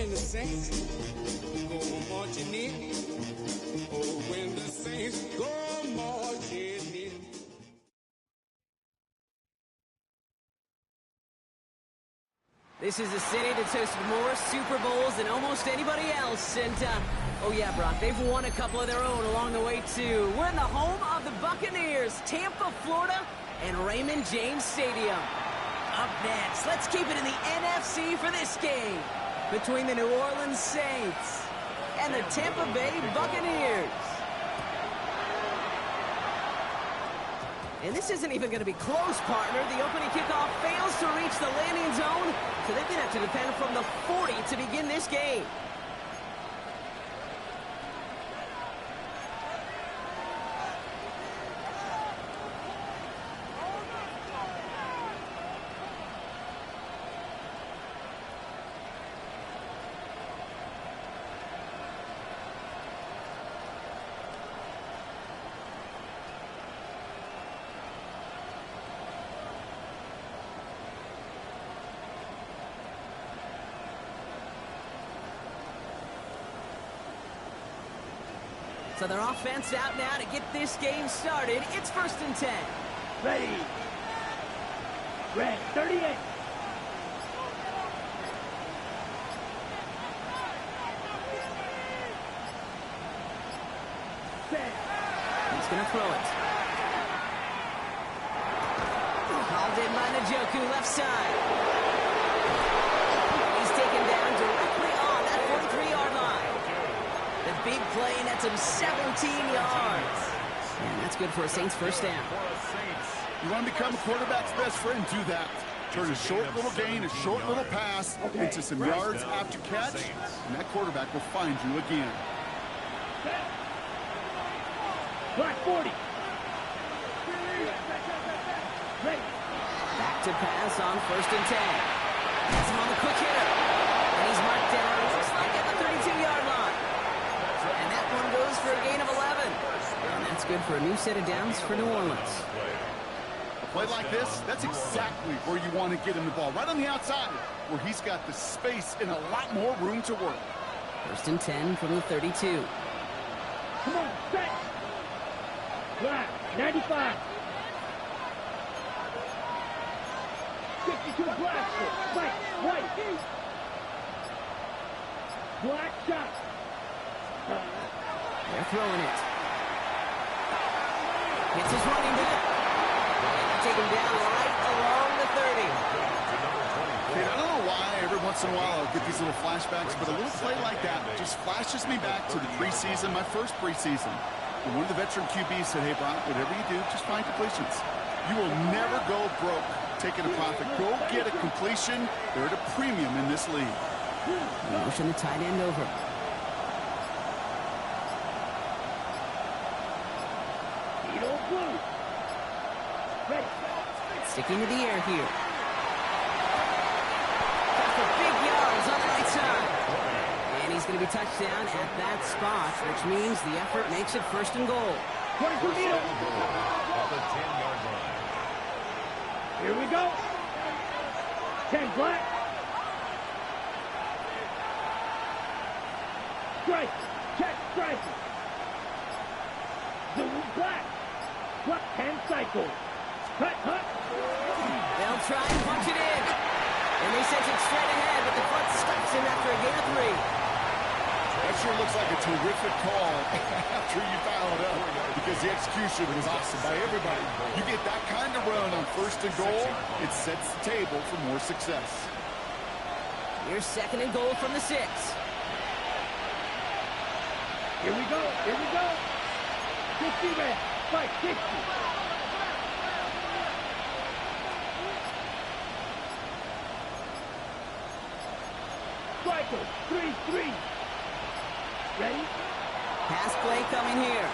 when the saints go marching in. Oh, when the saints go marching in. This is a city that's hosted more Super Bowls than almost anybody else. And, oh yeah, Brock, they've won a couple of their own along the way, too. We're in the home of the Buccaneers, Tampa, Florida, and Raymond James Stadium. Up next, let's keep it in the NFC for this game between the New Orleans Saints and the Tampa Bay Buccaneers. And this isn't even going to be close, partner. The opening kickoff fails to reach the landing zone, so they're going to have to defend from the 40 to begin this game. So their offense out now to get this game started. It's 1st and 10. Ready. Red, 38. Set. He's going to throw it. Called in by Njoku, left side. He's taken down directly on that 43-yard line. The big play nets him 17 yards. And that's good for a Saints first down. You want to become a quarterback's best friend, do that. Turn a short little gain, a short little pass into some yards after catch, and that quarterback will find you again. Black 40. Back to pass on 1st and 10. Has him on the quick hitter. And he's marked down, looks like at the 32-yard line. And that one goes for a gain of 11. And that's good for a new set of downs for New Orleans. A play like this, that's exactly where you want to get him the ball. Right on the outside, where he's got the space and a lot more room to work. 1st and 10 from the 32. Come on, set. Black, 95. 52 black. White. Black shot. They're throwing it. Gets his running back. Take him down right along the 30. I don't know why every once in a while I'll get these little flashbacks, but a little play like that just flashes me back to the preseason, my first preseason. And one of the veteran QBs said, hey, Brock, whatever you do, just find completions. You will never go broke taking a profit. Go get a completion. They're at a premium in this league. Motion the tight end over. Blue. Ready. Sticking to the air here. Got for big yards on the right side. And he's going to be touched down at that spot, which means the effort makes it 1st and goal. Here we go. 10 black. Strike. Check strike. Zoom black. What 10 cycles. Cut. They'll try and punch it in. And they sent it straight ahead, but the front stops him after a gain of 3. That sure looks like a terrific call after you foul it up, because the execution was awesome by everybody. You get that kind of run on 1st and goal, it sets the table for more success. Here's 2nd and goal from the 6. Here we go. 50 red. Fight 50. Striker 3-3. Ready? Pass play coming here.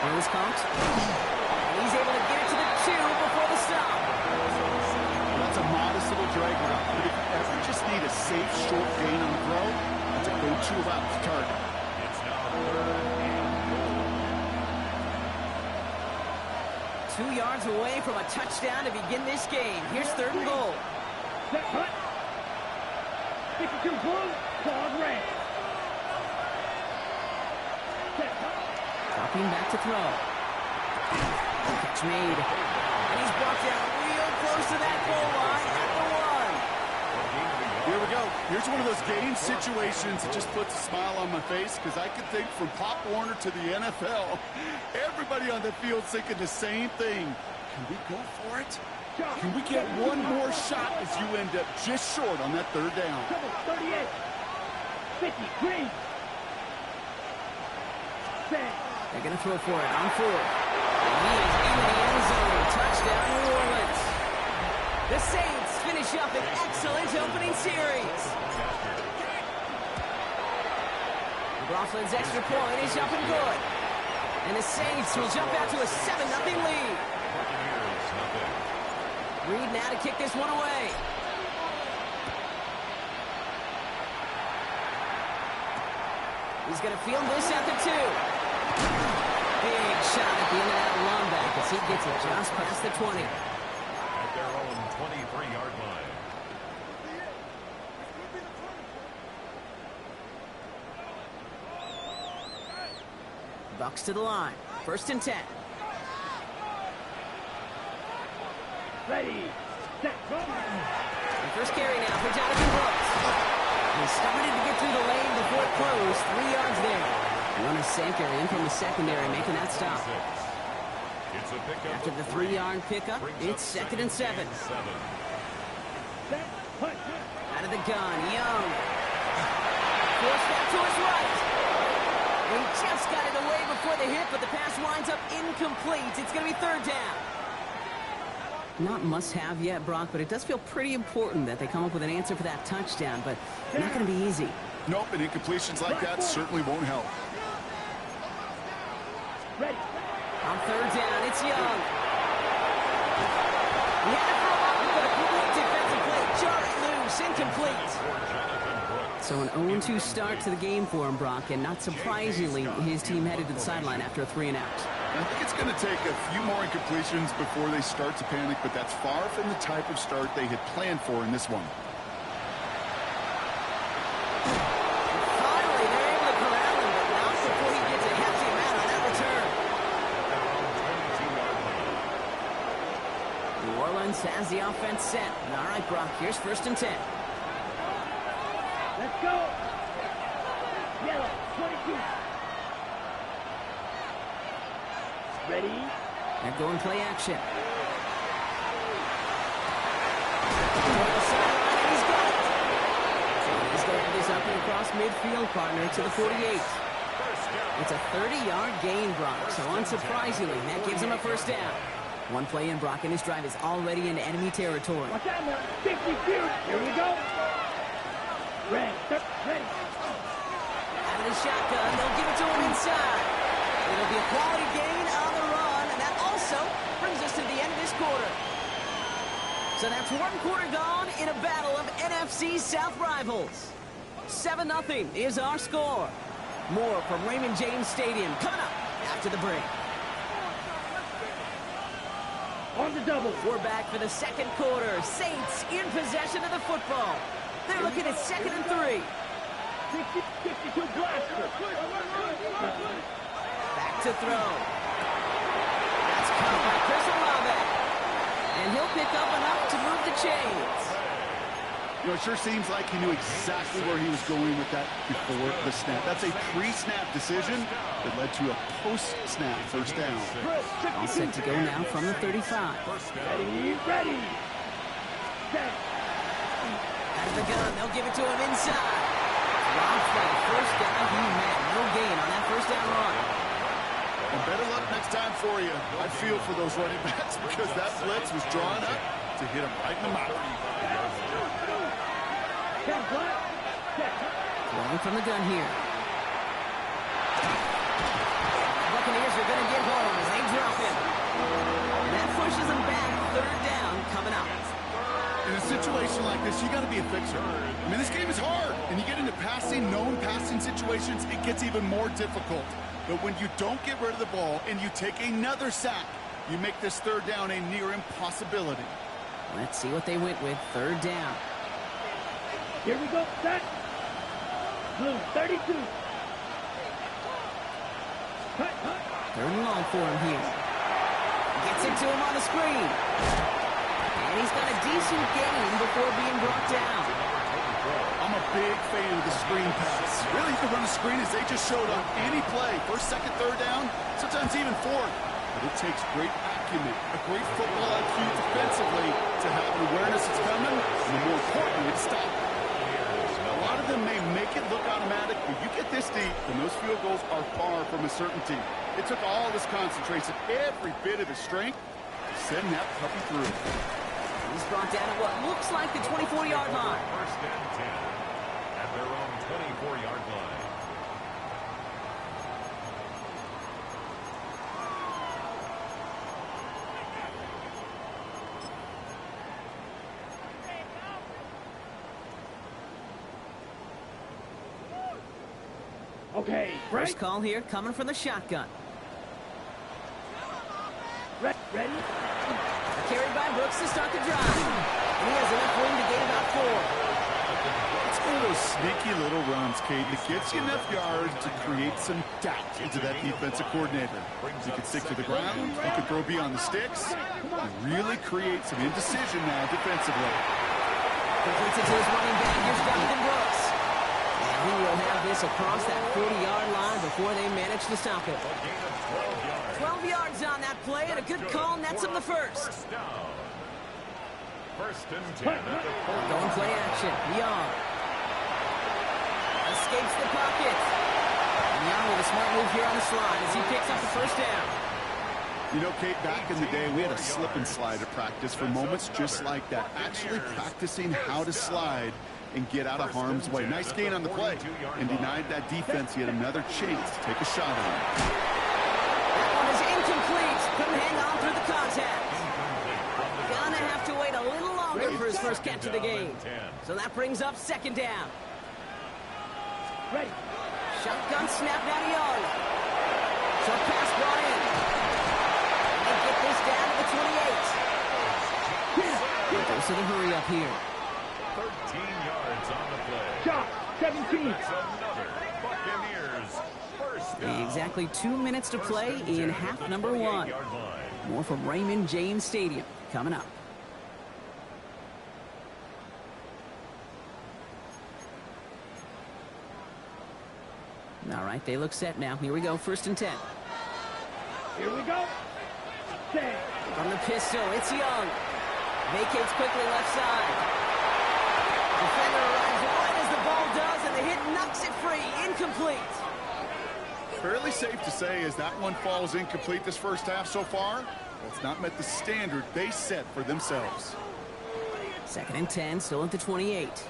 Here's Cox. He's able to get it to the 2 before the stop. That's a modest little drag route. But if you ever just need a safe, short gain on the throw, it's a go-to route to target. 2 yards away from a touchdown to begin this game. Here's 3rd and goal. Set, hut. 62 blue, clawed red. Dropping back to throw. Catch made. And he's brought down real close to that goal line at the 1. Here we go. Here's one of those game situations that just puts a smile on my face because I can think from Pop Warner to the NFL, everybody on the field thinking the same thing. Can we go for it? Can we get one more shot as you end up just short on that third down? 38. 50, green. Set. They're going to throw for it on 4. And he is in the end zone. Touchdown, New Orleans. The Saints finish up an excellent opening series. McLaughlin's extra point is up and good. And the Saints will jump out to a 7-0 lead. Reed now to kick this one away. He's going to field this at the 2. Big shot at the end of that run back as he gets it just past the 20. At their own 23-yard line. Bucks to the line. 1st and 10. Ready. Set. The first carry now for Jonathan Brooks. He started to get through the lane before it closed. 3 yards there. Runner Sanker in from the secondary making that stop. It's a pickup. After the 3-yard pickup, it's 2nd and 7. Set. Punt. Out of the gun, Young. Forced back to his right. He just got it away before the hit, but the pass winds up incomplete. It's going to be 3rd down. Not must-have yet, Brock, but it does feel pretty important that they come up with an answer for that touchdown, but not going to be easy. Nope, and incompletions like that certainly won't help. Ready. On 3rd down, it's Young. He had to throw up, but a great defensive play. Jar it loose, incomplete. So an 0-2 start to the game for him, Brock, and not surprisingly, his team headed to the sideline after a 3-and-out. I think it's going to take a few more incompletions before they start to panic, but that's far from the type of start they had planned for in this one. Finally, they're able to corral him, but not before he gets a hefty amount on that return. New Orleans has the offense set. All right, Brock, here's 1st and 10. Let's go. Yellow. 22. Ready. They're going play action. He's got it. So he's going to put this up and across midfield, partner, to the 48. It's a 30-yard gain, Brock, so unsurprisingly, that gives him a 1st down. One play in, Brock, and his drive is already into enemy territory. Watch out now. 50 feet. Here we go. Ready. Ready. Out of the shotgun, they'll give it to him inside. It'll be a quality gain on the run, and that also brings us to the end of this quarter. So that's 1 quarter gone in a battle of NFC South rivals. 7-0 is our score. More from Raymond James Stadium coming up after the break. On the double. We're back for the 2nd quarter. Saints in possession of the football. They're looking at 2nd and 3. 62 blaster. Back to throw. That's caught by Chris Olave. And he'll pick up enough to move the chains. You know, it sure seems like he knew exactly where he was going with that before the snap. That's a pre-snap decision that led to a post-snap 1st down. All set to go now from the 35. Ready. Ready. Set. Out of the gun, they'll give it to him inside. Wrong play, 1st down, he had no gain on that 1st down run. And better luck next time for you. I feel for those running backs because that blitz was drawn up to hit him right in the mouth. Throwing from the gun here. Buccaneers are going to get home as they drop him. And that pushes them back. 3rd down coming up. In a situation like this, you got to be a fixer. I mean, this game is hard. And you get into passing, known passing situations, it gets even more difficult. But when you don't get rid of the ball and you take another sack, you make this 3rd down a near impossibility. Let's see what they went with. 3rd down. Here we go. Set. Blue 32. Cut. Third and long for him here. Gets it to him on the screen. And he's got a decent gain before being brought down. I'm a big fan of the screen pass. Really, you can run a screen as they just showed on any play. First, second, third down, sometimes even fourth. But it takes great acumen, a great football IQ defensively to have an awareness it's coming, and the more importantly, to stop it. A lot of them may make it look automatic, but you get this deep, and those field goals are far from a certainty. It took all this concentration, every bit of his strength, to send that puppy through. He's brought down at what looks like the 24-yard line. First and 10 at their own 24-yard line. Okay, First right? call here coming from the shotgun. Ready? Carried by Brooks to start the drive. And he has enough room to gain about 4. It's one of those sneaky little runs, Kate, that gets you enough yards to create some doubt into that defensive coordinator. You can stick to the ground, you can throw beyond the sticks, and really create some indecision now defensively. Completes it to his running back. Here's Jonathan Brooks. And he will have this across that 40-yard line before they manage to stop it. 12 yards on that play, and a good call nets him the first. First down. First and 10 at the 40. Going play action. Young escapes the pocket. And Young with a smart move here on the slide as he picks up the first down. You know, Kate, back in the day, we had a slip and slide at practice for moments just like that. Actually practicing how to slide and get out of harm's way. Nice gain on the play and denied that defense yet another chance to take a shot at him. That one is incomplete. Couldn't hang on through the contact. Gonna have to wait a little longer for his first catch of the game. So that brings up second down. Ready? Shotgun snap down to Young. Short pass brought in. And they get this down to the 28. Goes to the hurry up here. 13 yards on the play. Shot. 17. That's another Buccaneers first down. Exactly 2 minutes to play in half number 1. 28-yard line. More from Raymond James Stadium coming up. All right, they look set now. Here we go, first and 10. Here we go. Set. From the pistol, it's Young. Vacates quickly left side. Defender arrives right as the ball does, and the hit knocks it free. Incomplete. Fairly safe to say as that one falls incomplete this first half so far, it's not met the standard they set for themselves. Second and 10, still at the 28.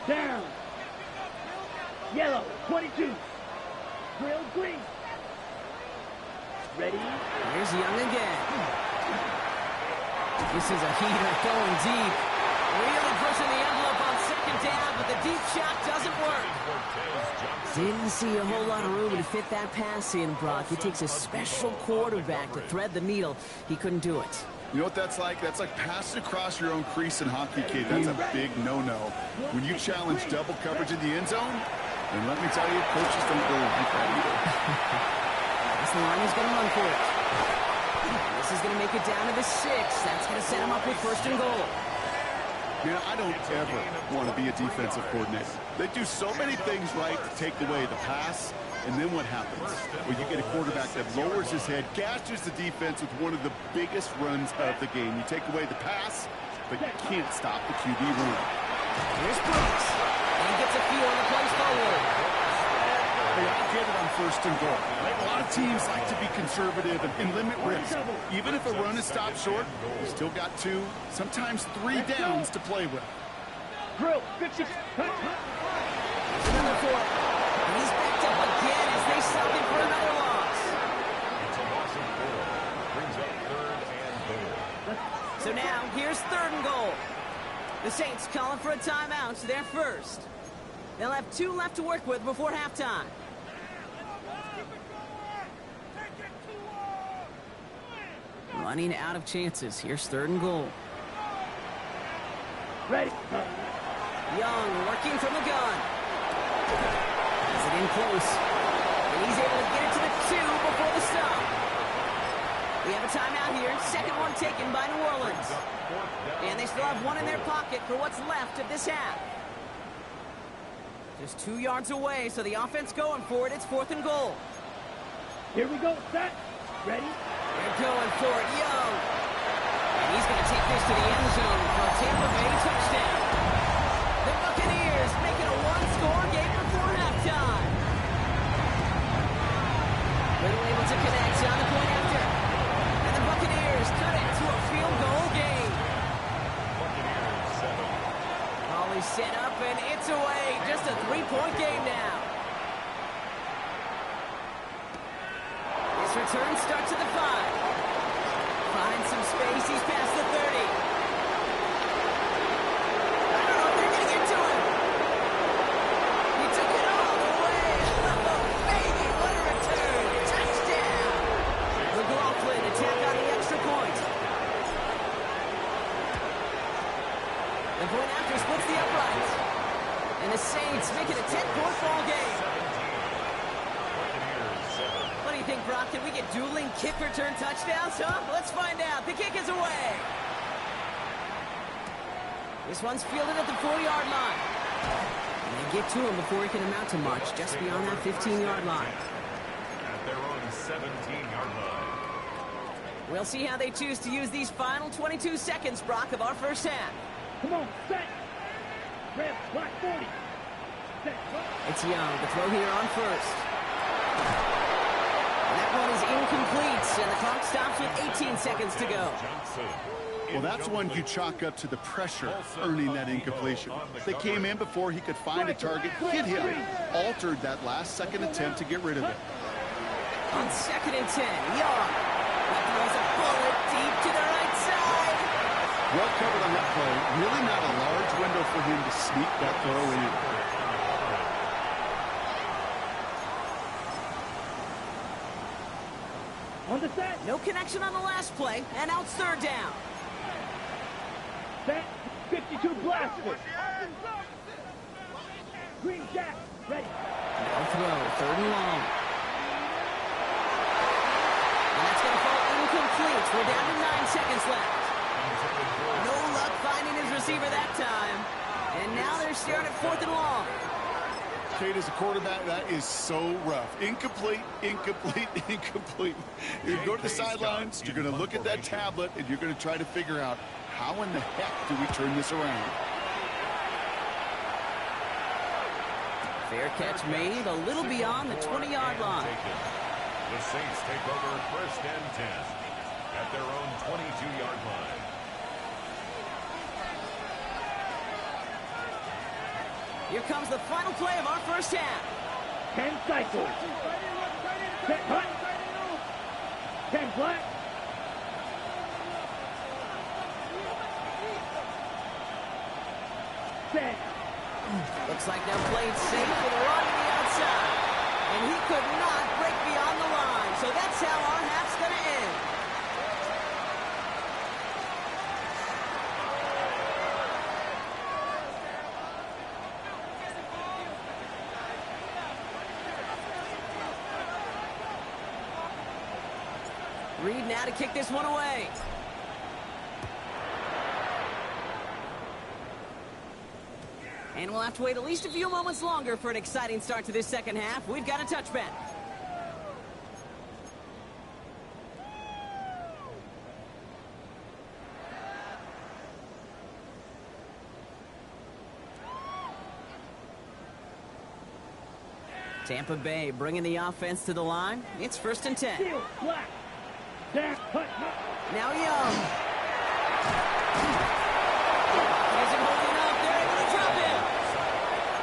Down. Yellow. 22. Grill green. Ready? Here's Young again. This is a heater going deep. Really pushing the envelope on second down, but the deep shot doesn't work. Didn't see a whole lot of room to fit that pass in, Brock. It takes a special quarterback to thread the needle. He couldn't do it. You know what that's like? That's like passing across your own crease in hockey, kid. That's a big no-no. When you challenge double coverage in the end zone, and let me tell you, coaches don't really like that either. This line is going to run for it. This is going to make it down to the 6. That's going to set him up with first and goal. Man, I don't ever want to be a defensive coordinator. They do so many things right to take away the pass, and then what happens? Well, you get a quarterback that lowers his head, gashes the defense with one of the biggest runs of the game. You take away the pass, but you can't stop the QB run. Here's Brooks. And he gets a few on the plays forward. They all get it on first and goal. A lot of teams like to be conservative and limit risk. Even if a run is stopped short, you still got 2, sometimes 3 downs to play with. Grill. 50. Number 4. And he's backed up again as they stop him for another loss. It's a loss of 4. Brings up third and goal. So now, here's third and goal. The Saints calling for a timeout, so they're first. They'll have 2 left to work with before halftime. Running out of chances. Here's third and goal. Ready. Young working from the gun. Has it in close. And he's able to get it to the 2 before the stop. We have a timeout here. Second one taken by New Orleans. And they still have one in their pocket for what's left of this half. Just 2 yards away, so the offense going for it. It's 4th and goal. Here we go. Set. Ready. They're going for it. Young. And he's going to take this to the end zone for a Tampa Bay touchdown. The Buccaneers making a one-score game before halftime. Little able to connect on the point after. And the Buccaneers cut it to a field goal game. Buccaneers 7. Ball is set up and it's away. Just a 3-point game now. This return starts at the 5. Finds some space. He's past the 30. I don't know if they're going to get to him. He took it all the way. Oh, baby, what a return. Touchdown. McLaughlin to tack on the extra point. The point after splits the uprights. And the Saints make it a 10-point ball game. What do you think, Brock? Can we get dueling kick return touchdowns, huh? Let's find out. The kick is away. This one's fielded at the 4-yard line. And they get to him before he can amount to much, just beyond that 15-yard line. At their own 17-yard line. We'll see how they choose to use these final 22 seconds, Brock, of our first half. Come on. Set. Red. Black 40. Set. It's Young. The throw here on first. That one is incomplete, and the clock stops with 18 seconds to go. Well, that's one you chalk up to the pressure earning that incompletion. They came in before he could find a target, hit him, altered that last-second attempt to get rid of it. On 2nd and 10, Young. That throws a bullet deep to the right side. Well covered on that play. Really not a large window for him to sneak that throw in. On the set. No connection on the last play, and now it's 3rd down. Set. 52 blaster. Green Jack. Ready. No throw, 3rd and long. And that's going to fall incomplete. We're down to 9 seconds left. No luck finding his receiver that time. And now they're staring at 4th and long. Kate, as a quarterback, that is so rough. Incomplete, incomplete, incomplete. You're going to go to the sidelines, you're going to look at that tablet, and you're going to try to figure out how in the heck do we turn this around. Fair catch made a little beyond the 20-yard line. The Saints take over 1st and 10 at their own 22-yard line. Here comes the final play of our first half. 10 cycles. Set. Hut. 10 black. Set. Looks like they'll play it safe with a run to the outside. And he could not break beyond the line. So that's how our half's going to end. Reed now to kick this one away. And we'll have to wait at least a few moments longer for an exciting start to this second half. We've got a touchback. Tampa Bay bringing the offense to the line. It's 1st and 10. Steel. Black. Jack. Hut. Now Young. He isn't holding up. They're able to drop him.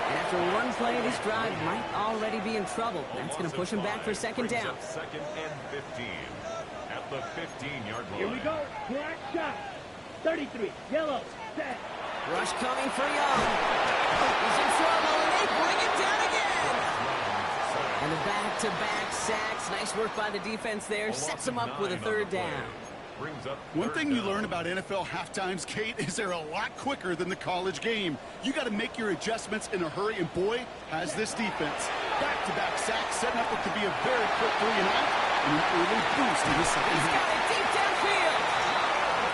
And after one play, this drive might already be in trouble. That's going to push him back for 2nd down. 2nd and 15 at the 15-yard line. Here we go. Black shot. 33. Yellow. Set. Rush coming for Young. He's in trouble, and they bring him down again. And the back-to-back sacks. Nice work by the defense there. Sets him up with a 3rd down. brings up One third thing you down. learn about NFL halftimes, Kate, is they're a lot quicker than the college game. You got to make your adjustments in a hurry, and boy, has this defense. Back-to-back sacks, setting up what could be a very quick 3 and out, and an early boost in the second He's got half. it deep downfield.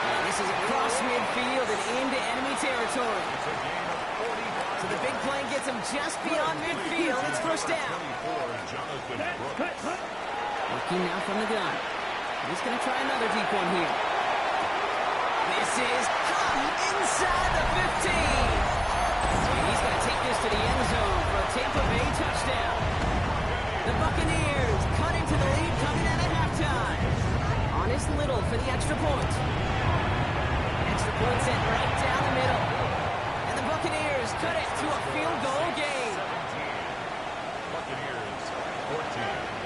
And this is across midfield and into enemy territory. It's a gain of 45. So the big play gets him just beyond midfield. It's first down. 24, Jonathan Brooks. Working now from the gun. He's going to try another deep one here. This is caught inside the 15. And he's going to take this to the end zone for a Tampa Bay touchdown. The Buccaneers cut into the lead coming out at halftime. On is Little for the extra point. Extra point sent right down the middle. And the Buccaneers cut it to a field goal game. 17. Buccaneers 14.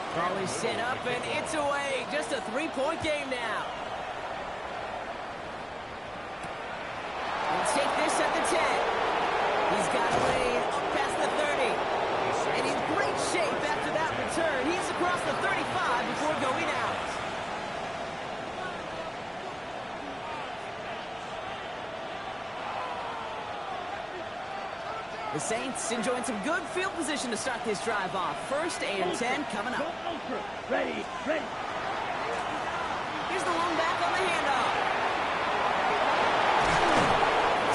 Ball is set up, and it's away. Just a 3-point game now. Let's take this at the 10. He's got away up past the 30. And in great shape after that return. He's across the 35 before going out. The Saints enjoying some good field position to start this drive off. 1st and 10 coming up. Ready, ready. Here's the lone back on the handoff.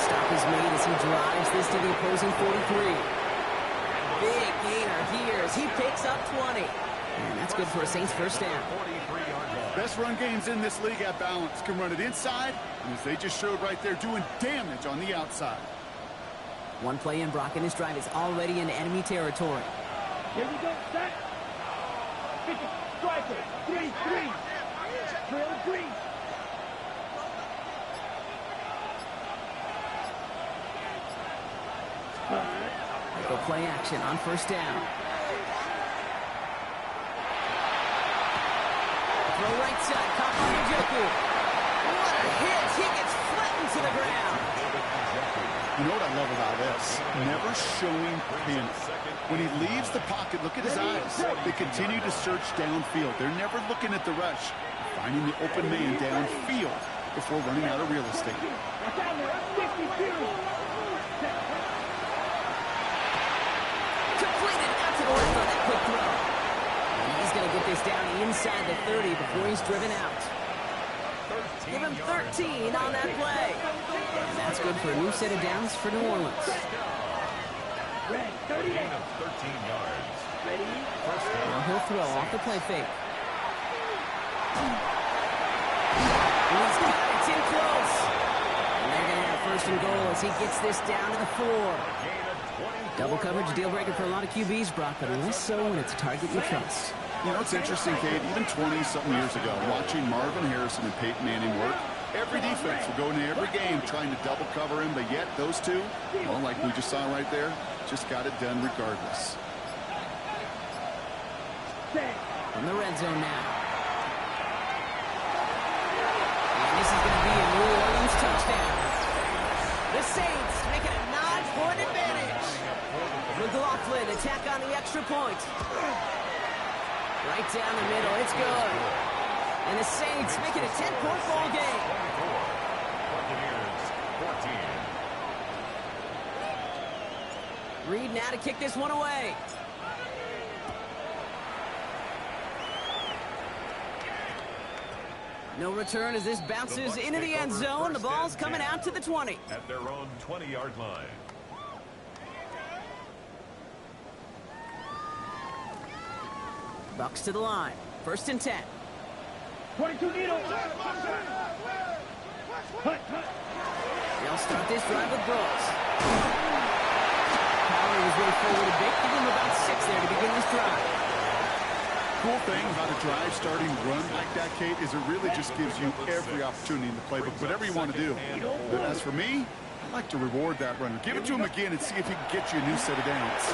Stop is made as he drives this to the opposing 43. Big gainer here as he picks up 20. And that's good for a Saints first down. 43-yard line. Best run games in this league at balance. Can run it inside, and as they just showed right there, doing damage on the outside. One play in, Brock, and this drive is already in enemy territory. Here we go, set. Striker, 3-3. Trail 3. They go play action on first down. Throw right side, caught by Njoku. What a hit! He gets flattened to the ground. You know what I love about this? Never showing panic. When he leaves the pocket, look at his eyes. They continue to search downfield. They're never looking at the rush. Finding the open man downfield before running out of real estate. Watch out there, 52. Completed out to the left on that quick throw. And he's going to get this down inside the 30 before he's driven out. Give him 13 on that play. And that's good for a new set of downs for New Orleans. Ready, 38. Gain of 13 yards. Ready, First down. Now he'll throw off the play fake. And he's got it. It's in close. And they're going to have first and goal as he gets this down to the 4. Gain of 24. Double coverage, a deal breaker for a lot of QBs, Brock, but less so when it's a target you trust. You know, it's interesting, Kate, even 20-something years ago, watching Marvin Harrison and Peyton Manning work, every defense will go into every game trying to double cover him, but yet those two, well, like we just saw right there, just got it done regardless. From the red zone now. And this is going to be a New Orleans touchdown. The Saints make it a 9-point advantage. McLaughlin attack on the extra point. Right down the middle, it's good. And the Saints make it a 10-point ball game. 24. Buccaneers 14. Reed now to kick this one away. No return as this bounces into the end zone. The ball's coming out to the 20. At their own 20-yard line. Bucks to the line. 1st and 10. 22 needle. Hut. They'll start this drive with Brooks. Power was way forward a bit. Give him about 6 there to begin this drive. Cool thing about a drive starting run like that, Kate, is it really just gives you every opportunity in the playbook, whatever you want to do. But as for me, I like to reward that runner. Give it to him again and see if he can get you a new set of downs.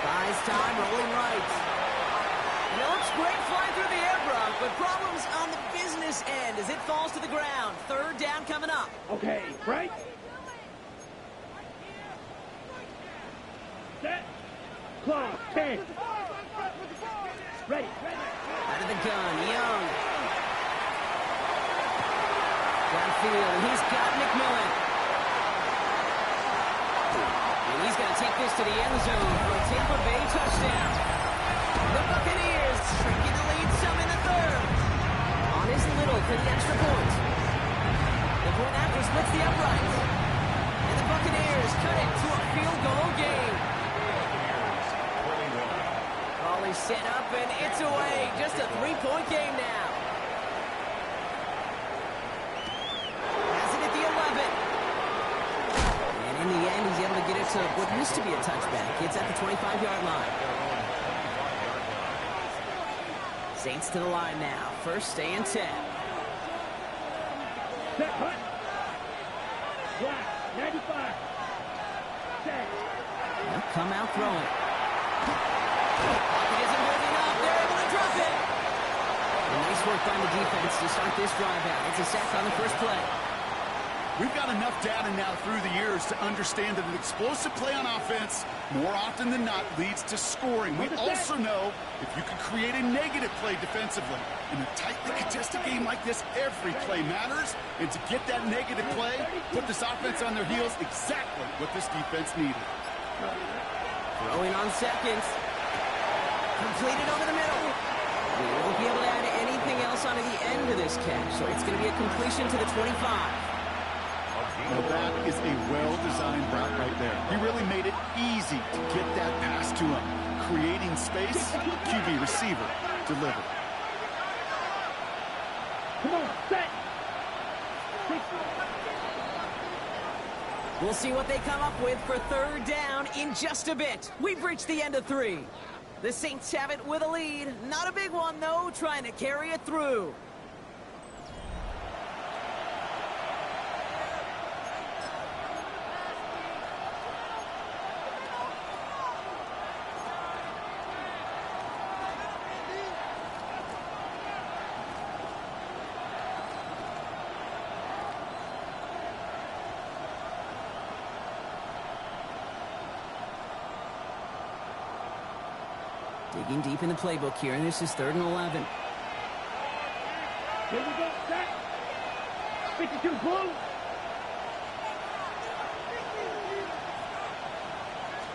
Buys time, rolling right. And it looks great flying through the air, Brock, but problems on the business end as it falls to the ground. 3rd down coming up. Okay, right. Set. Clock, 10. Ready. Out of the gun. Young. Downfield, and he's got McMillan. And he's going to take this to the end zone for a Tampa Bay touchdown. The Buccaneers shrinking the lead some in the third. On is Little for the extra point. The point after splits the uprights. And the Buccaneers cut it to a field goal game. Crawley set up, and it's away. Just a 3-point game now. Has it at the 11. And in the end, he's able to get it to what used to be a touchback. It's at the 25-yard line. Saints to the line now. First and 10. Set, hut. Black, 95. Set. They'll come out throwing. Pocket isn't holding up. They're able to drop it. And nice work by the defense to start this drive out. It's a sack on the first play. We've got enough data now through the years to understand that an explosive play on offense, more often than not, leads to scoring. We also know if you can create a negative play defensively. In a tightly contested game like this, every play matters. And to get that negative play, put this offense on their heels, exactly what this defense needed. Throwing on seconds. Completed over the middle. We won't be able to add anything else onto the end of this catch, so it's going to be a completion to the 25. Now that is a well-designed route right there. He really made it easy to get that pass to him. Creating space, QB receiver delivered. Come on, set. We'll see what they come up with for third down in just a bit. We've reached the end of 3. The Saints have it with a lead. Not a big one, though, trying to carry it through. Digging deep in the playbook here, and this is 3rd and 11. Here we go, set. 52 blue.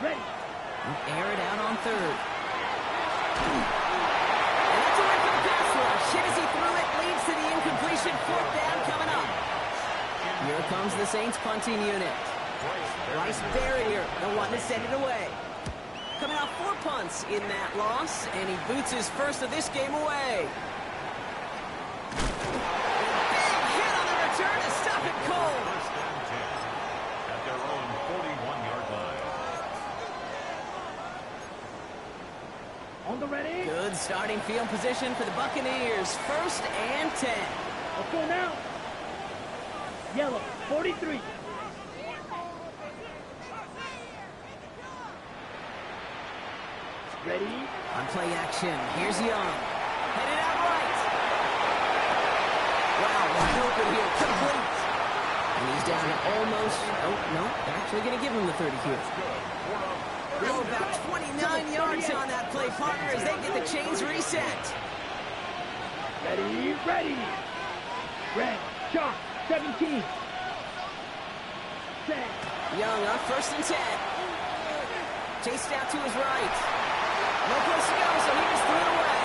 Ready. Air it out on 3rd. And that's a wicked pass rush. Hit as he threw it, leads to the incompletion. 4th down coming up. Here comes the Saints punting unit. Bryce Barrier, the one to send it away. Coming out 4 punts in that loss, and he boots his first of this game away. Big hit on the return to stop it cold. First and 10 at their own 41-yard line. On the ready. Good starting field position for the Buccaneers. 1st and 10. Let's go now. Yellow, 43. Ready. On play action, here's Young. Headed out right. Wow, wide open here, complete. And he's down to almost, oh, no, they're actually going to give him the 30 here. Oh, about 29 yards on that play, partner, as they get the chains reset. Ready, ready. Red, shot, 17. Set. Young on 1st and 10. Chased out to his right. No place to go, so he just threw it away.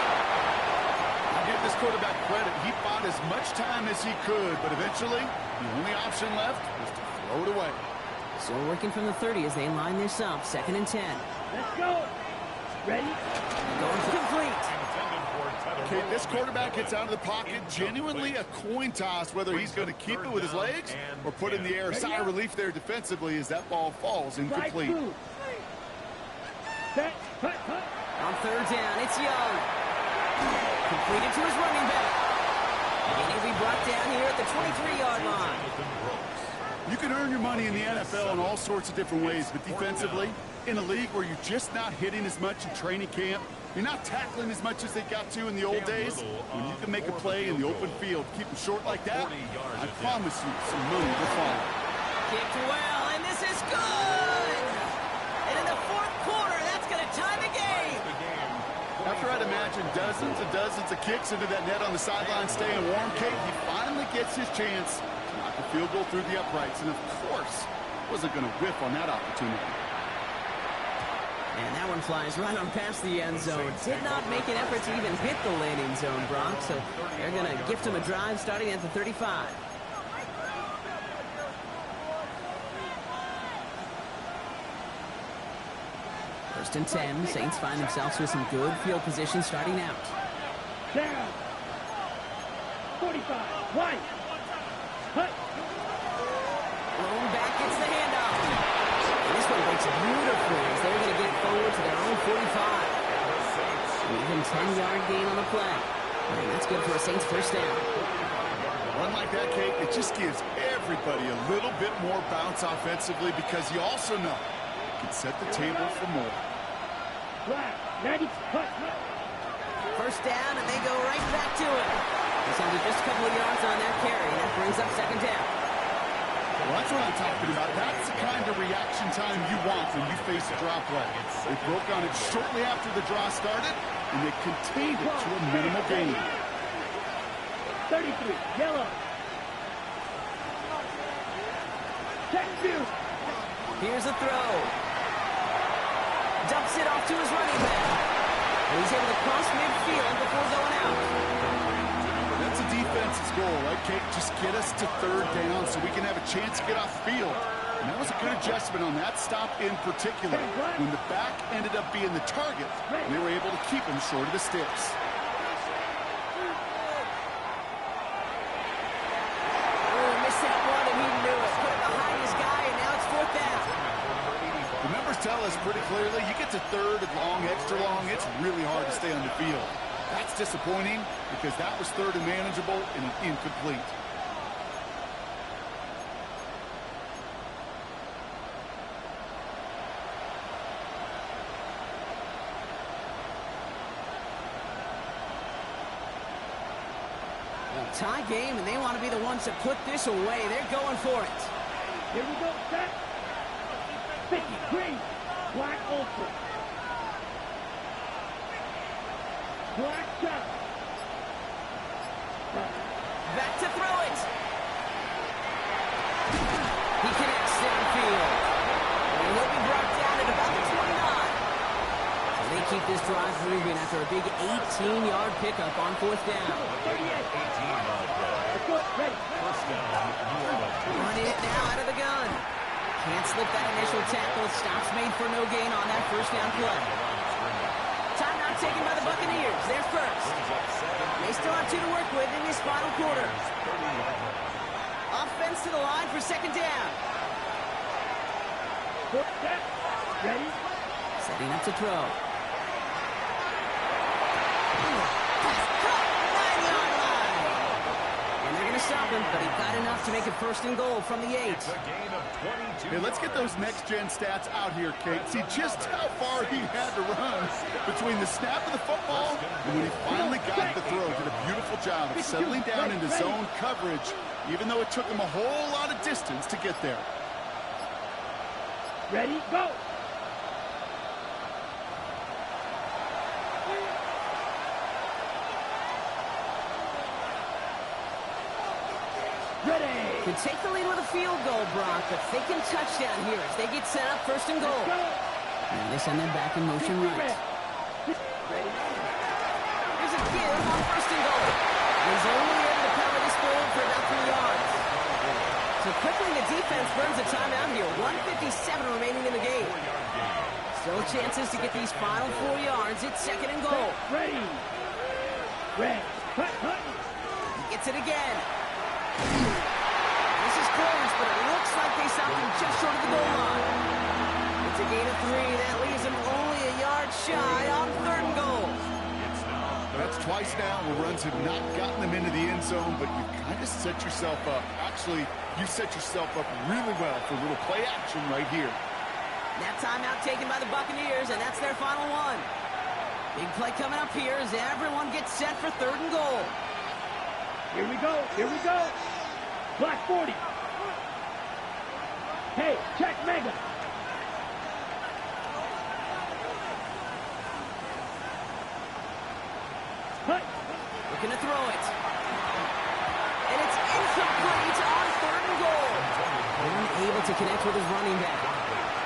I'll give this quarterback credit. He fought as much time as he could, but eventually, the only option left was to throw it away. So working from the 30 as they line this up. 2nd and 10. Let's go. Ready. Going to complete. Okay, this quarterback gets out of the pocket. Genuinely a coin toss whether he's going to keep it with his legs or put it in the air. Sigh of relief there defensively as that ball falls incomplete. Set, hut, hut. On 3rd down, it's Young. Completed to his running back. And he'll be brought down here at the 23-yard line. You can earn your money in the NFL in all sorts of different ways, but defensively, in a league where you're just not hitting as much in training camp, you're not tackling as much as they got to in the old days, when you can make a play in the open field, keep them short like that, I promise you some money will follow. Kicked well, and this is good! And in the 4th quarter, that's going to tie the game. After I'd imagine dozens and dozens of kicks into that net on the sideline staying warm. Kate, he finally gets his chance to knock a field goal through the uprights. And, of course, wasn't going to whiff on that opportunity. And that one flies right on past the end zone. Did not make an effort to even hit the landing zone, Brock. So they're going to gift him a drive starting at the 35. First and 10. Saints find themselves with some good field position starting out. Down. 45. White. Hut. Blown back gets the handoff. And this one breaks beautifully as they're going to get it forward to their own 45. An even 10-yard gain on the play. And that's good for a Saints first down. A run like that, Kate, it just gives everybody a little bit more bounce offensively because you also know you can set the table for more. Black. 90. Hut. First down, and they go right back to it. Just under just a couple of yards on that carry, and that brings up second down. Well, that's what I'm talking about. That's the kind of reaction time you want when you face a draw play. They broke on it shortly after the draw started, and they contained it to a minimal gain. 33. Yellow. Check two. Here's a throw. Dumps it off to his running back. And he's able to cross midfield before going out. That's a defense's goal, right, Kate? Just get us to third down so we can have a chance to get off the field. And that was a good adjustment on that stop in particular when the back ended up being the target, and they were able to keep him short of the sticks. Oh, missed that one, and he knew it. Put it behind his guy, and now it's fourth down. The numbers tell us pretty clearly, you get to third and long, extra long, it's really hard to stay on the field. That's disappointing because that was third and manageable and an incomplete. Tie game, and they want to be the ones to put this away. They're going for it. Here we go. Set. 50. Green. Black ultra. Black shot. Back to throw it. He connects downfield. And he'll be brought down at about the 29. So they keep this drive moving after a big 18-yard pickup on fourth down. 38. Ready. Running it now out of the gun. Can't slip that initial tackle. Stops made for no gain on that first down play. Timeout taken by the Buccaneers. They're first. They still have 2 to work with in this final quarter. Offense to the line for second down. Set. Ready. Setting up to throw. Stop him, but he got enough to make it first and goal from the 8. Hey, let's get those next-gen stats out here, Kate. See just how far he had to run between the snap of the football and when he finally got the throw. Did a beautiful job of settling down into zone coverage, even though it took him a whole lot of distance to get there. Ready, go. Ready. Could take the lead with a field goal, Brock, but they can touchdown here as they get set up first and goal. And they send them back in motion right. Here's a give on first and goal. He's only able to cover this goal for about 3 yards. So quickly the defense burns a timeout here. 1:57 remaining in the game. Still chances to get these final 4 yards. It's second and goal. Ready. Red. Hut, hut. He gets it again. This is close, but it looks like they stopped him just short of the goal line. It's a gain of 3. That leaves him only a yard shy on third and goal. That's twice now where runs have not gotten them into the end zone, but you kind of set yourself up. Actually, you set yourself up really well for a little play action right here. That timeout taken by the Buccaneers, and that's their final one. Big play coming up here as everyone gets set for third and goal. Here we go. Here we go. Black 40. Hey, check mega. Looking to throw it. And it's incomplete on 3rd and goal. Unable to connect with his running back.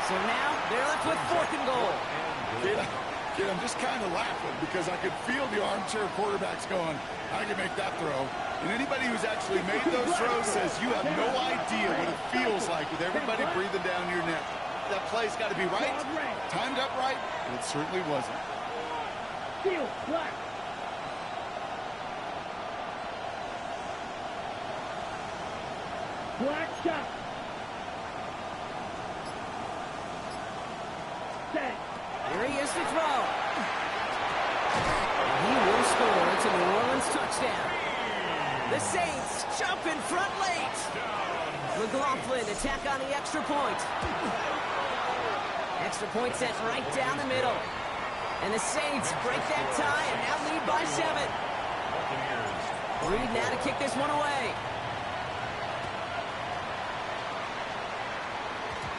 So now they're left with 4th and goal. Kid, I'm just kind of laughing because I could feel the armchair quarterbacks going, I can make that throw. And anybody who's actually made those throws says you have no idea what it feels like with everybody breathing down your neck. That play's got to be right, timed up right, and it certainly wasn't. Field, black. Black shot. Set. Here he is to throw. And he will score. It's a New Orleans touchdown. The Saints jump in front late. McLaughlin attack on the extra point. Extra point set right down the middle. And the Saints break that tie and now lead by 7. Reed now to kick this one away.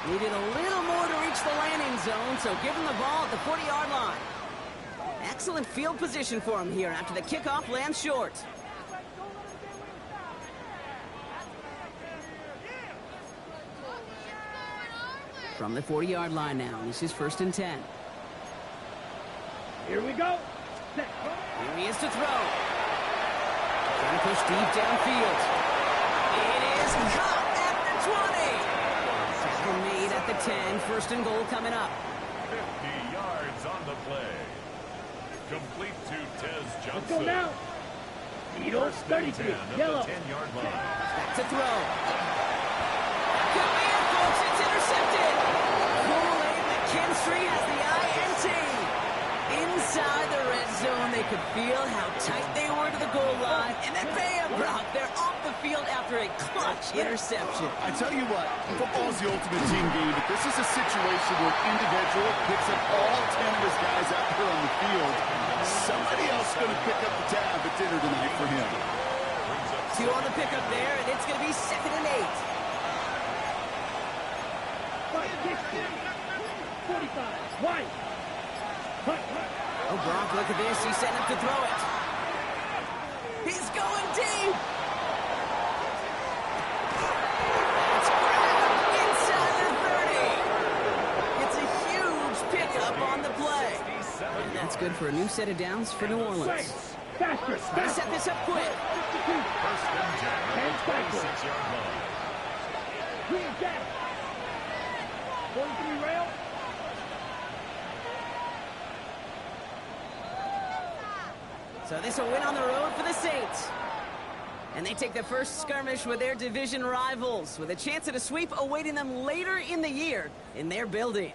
Needed a little more to reach the landing zone, so give him the ball at the 40-yard line. Excellent field position for him here after the kickoff lands short. From the 40-yard line now, this is 1st and 10. Here we go. Set. Here he is to throw. Trying to push deep downfield. It is caught at the 20. Tackle made at the 10. 1st and goal coming up. 50 yards on the play. Complete to Tez Johnson. Let's go now. Eagles, 33. Yellow. 10-yard line. Back to throw. Could be it, folks. It's intercepted. Kool-Aid McKinstry has the INT. Inside the red zone, they could feel how tight they were to the goal line. And then bam, Brock, they're off the field after a clutch interception. I tell you what, football's the ultimate team game, but this is a situation where an individual picks up all 10 of his guys out there on the field. Somebody else is going to pick up the tab at dinner tonight for him. 2 on the pickup there, and it's going to be 2nd and 8. 45. White. Oh, Brock, look at this. He's setting up to throw it. He's going deep. That's grabbed inside the 30. It's a huge pickup on the play. And that's good for a new set of downs for New Orleans. Faster. Gotta set this up quick. 1st and 10 at the 26-yard line. Green jack. 43 rail. So this will win on the road for the Saints. And they take the first skirmish with their division rivals, with a chance at a sweep awaiting them later in the year in their building.